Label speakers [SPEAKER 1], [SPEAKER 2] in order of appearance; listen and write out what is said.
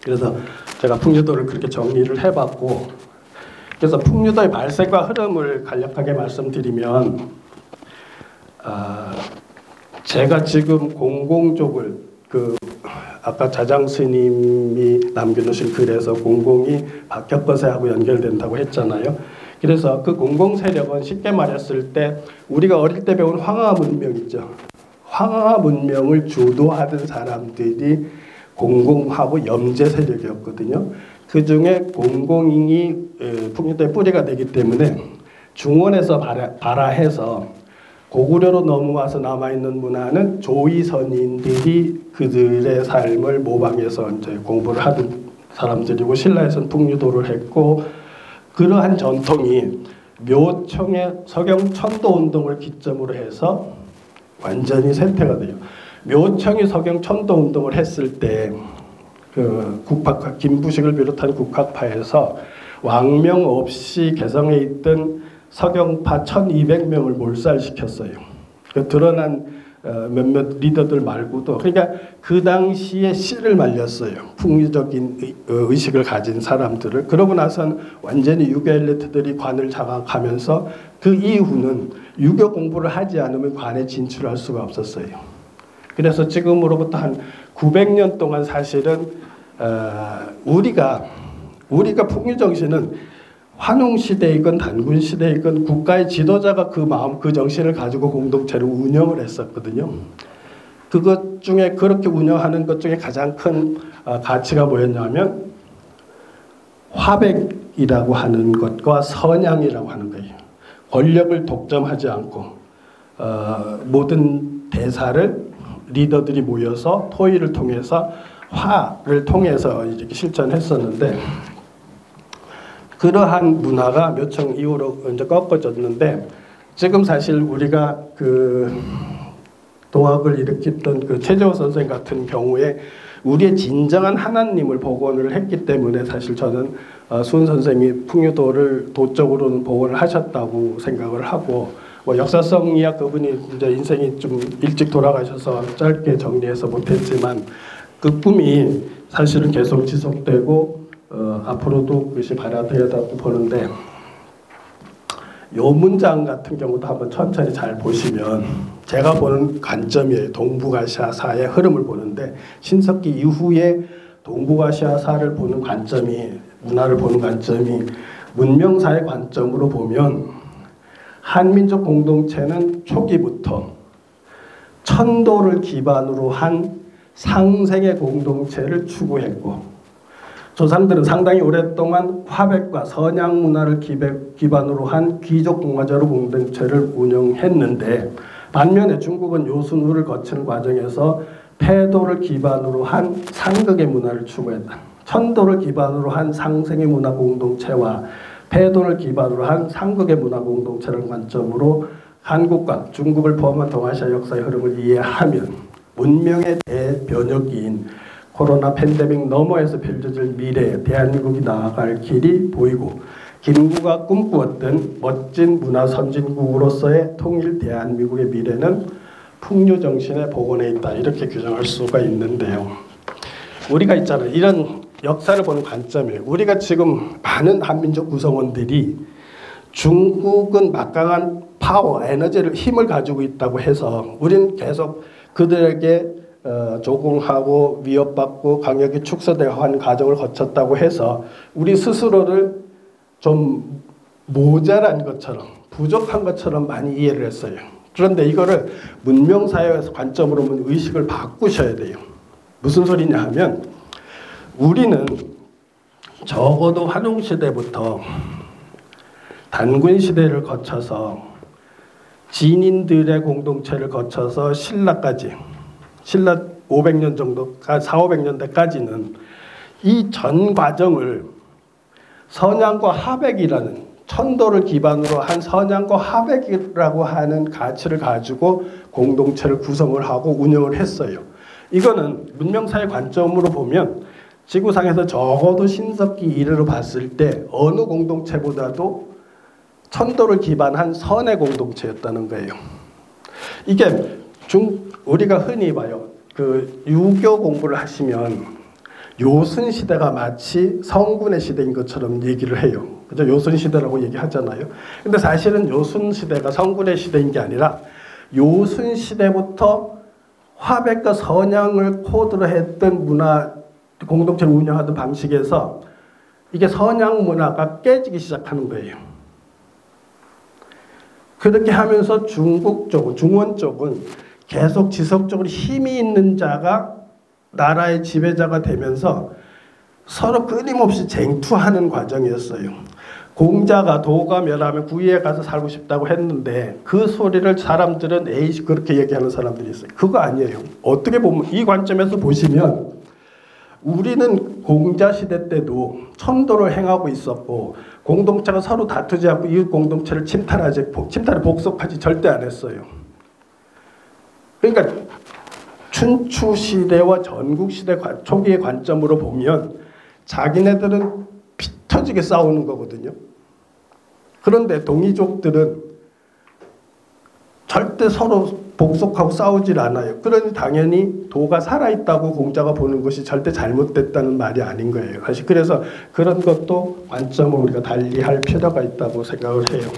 [SPEAKER 1] 그래서 제가 풍류도를 그렇게 정리를 해봤고, 그래서 풍류도의 발생과 흐름을 간략하게 말씀드리면, 제가 지금 공공족을 아까 자장 스님이 남겨놓으신 글에서 공공이 박혁거세하고 연결된다고 했잖아요. 그래서 그 공공 세력은 쉽게 말했을 때 우리가 어릴 때 배운 황하 문명 있죠. 황하 문명을 주도하던 사람들이 공공하고 염제 세력이었거든요. 그 중에 공공이 풍류도의 뿌리가 되기 때문에 중원에서 발화해서 고구려로 넘어와서 남아있는 문화는 조이선인들이 그들의 삶을 모방해서 이제 공부를 하던 사람들이고, 신라에서는 풍류도를 했고, 그러한 전통이 묘청의 서경천도운동을 기점으로 해서 완전히 쇠퇴가 돼요. 묘청이 서경천도운동을 했을 때 그 국학파, 김부식을 비롯한 국학파에서 왕명 없이 개성에 있던 서경파 1200명을 몰살시켰어요. 그 드러난 몇몇 리더들 말고도. 그러니까 그 당시에 씨를 말렸어요. 풍류적인 의식을 가진 사람들을. 그러고 나선 완전히 유교 엘리트들이 관을 장악하면서 그 이후는 유교 공부를 하지 않으면 관에 진출할 수가 없었어요. 그래서 지금으로부터 한 900년 동안 사실은 우리가 풍류정신은 환웅시대이건 단군시대이건 국가의 지도자가 그 마음, 그 정신을 가지고 공동체를 운영을 했었거든요. 그것 중에, 그렇게 운영하는 것 중에 가장 큰 가치가 뭐였냐면 화백이라고 하는 것과 선양이라고 하는 거예요. 권력을 독점하지 않고 모든 대사를 리더들이 모여서 토의를 통해서 화를 통해서 이렇게 실천했었는데, 그러한 문화가 묘청 이후로 이제 꺾어졌는데, 지금 사실 우리가 그 동학을 일으켰던 그 최재호 선생 같은 경우에 우리의 진정한 하나님을 복원을 했기 때문에, 사실 저는 수은 선생이 풍류도를 도적으로는 복원을 하셨다고 생각을 하고, 뭐 역사성 이야 그분이 이제 인생이 좀 일찍 돌아가셔서 짧게 정리해서 못했지만 그 꿈이 사실은 계속 지속되고 앞으로도 그것이 발휘되었다고 보는데, 요 문장 같은 경우도 한번 천천히 잘 보시면 제가 보는 관점이에요. 동북아시아사의 흐름을 보는데, 신석기 이후에 동북아시아사를 보는 관점이, 문화를 보는 관점이 문명사의 관점으로 보면, 한민족 공동체는 초기부터 천도를 기반으로 한 상생의 공동체를 추구했고, 조상들은 상당히 오랫동안 화백과 선양 문화를 기반으로 한 귀족 공화제로 공동체를 운영했는데, 반면에 중국은 요순후를 거치는 과정에서 패도를 기반으로 한 상극의 문화를 추구했다. 천도를 기반으로 한 상생의 문화 공동체와 패도를 기반으로 한 상극의 문화 공동체를 관점으로 한국과 중국을 포함한 동아시아 역사의 흐름을 이해하면 문명의 대변혁기인 코로나 팬데믹 너머에서 펼쳐질 미래에 대한민국이 나아갈 길이 보이고, 김구가 꿈꾸었던 멋진 문화 선진국으로서의 통일 대한민국의 미래는 풍류 정신의 복원에 있다, 이렇게 규정할 수가 있는데요. 우리가 있잖아요. 이런 역사를 보는 관점이에요. 우리가 지금 많은 한민족 구성원들이 중국은 막강한 파워, 에너지를, 힘을 가지고 있다고 해서 우리는 계속 그들에게 조공하고 위협받고 강력히 축소되어가는 과정을 거쳤다고 해서 우리 스스로를 좀 모자란 것처럼, 부족한 것처럼 많이 이해를 했어요. 그런데 이거를 문명사회에서 관점으로 보면 의식을 바꾸셔야 돼요. 무슨 소리냐 하면, 우리는 적어도 환웅시대부터 단군시대를 거쳐서 진인들의 공동체를 거쳐서 신라까지, 신라 500년 정도, 4,500년대까지는 이 전 과정을 선양과 화백이라는, 천도를 기반으로 한 선양과 화백이라고 하는 가치를 가지고 공동체를 구성을 하고 운영을 했어요. 이거는 문명사의 관점으로 보면 지구상에서 적어도 신석기 이래로 봤을 때 어느 공동체보다도 천도를 기반한 선의 공동체였다는 거예요. 이게 우리가 흔히 봐요. 그 유교 공부를 하시면 요순 시대가 마치 성군의 시대인 것처럼 얘기를 해요. 그죠? 요순 시대라고 얘기하잖아요. 근데 사실은 요순 시대가 성군의 시대인 게 아니라 요순 시대부터 화백과 선양을 코드로 했던 문화 공동체를 운영하던 방식에서 이게 선양 문화가 깨지기 시작하는 거예요. 그렇게 하면서 중국 쪽은, 중원 쪽은 계속 지속적으로 힘이 있는 자가 나라의 지배자가 되면서 서로 끊임없이 쟁투하는 과정이었어요. 공자가 도가 멸하면 구리에 가서 살고 싶다고 했는데 그 소리를 사람들은 에이 그렇게 얘기하는 사람들이 있어요. 그거 아니에요. 어떻게 보면 이 관점에서 보시면 우리는 공자 시대 때도 천도를 행하고 있었고 공동체가 서로 다투지 않고 이웃 공동체를 침탈에 복속하지 절대 안 했어요. 그러니까 춘추 시대와 전국 시대 초기의 관점으로 보면 자기네들은 피 터지게 싸우는 거거든요. 그런데 동이족들은 절대 서로 복속하고 싸우질 않아요. 그러니 당연히 도가 살아있다고 공자가 보는 것이 절대 잘못됐다는 말이 아닌 거예요. 사실 그래서 그런 것도 관점을 우리가 달리할 필요가 있다고 생각을 해요.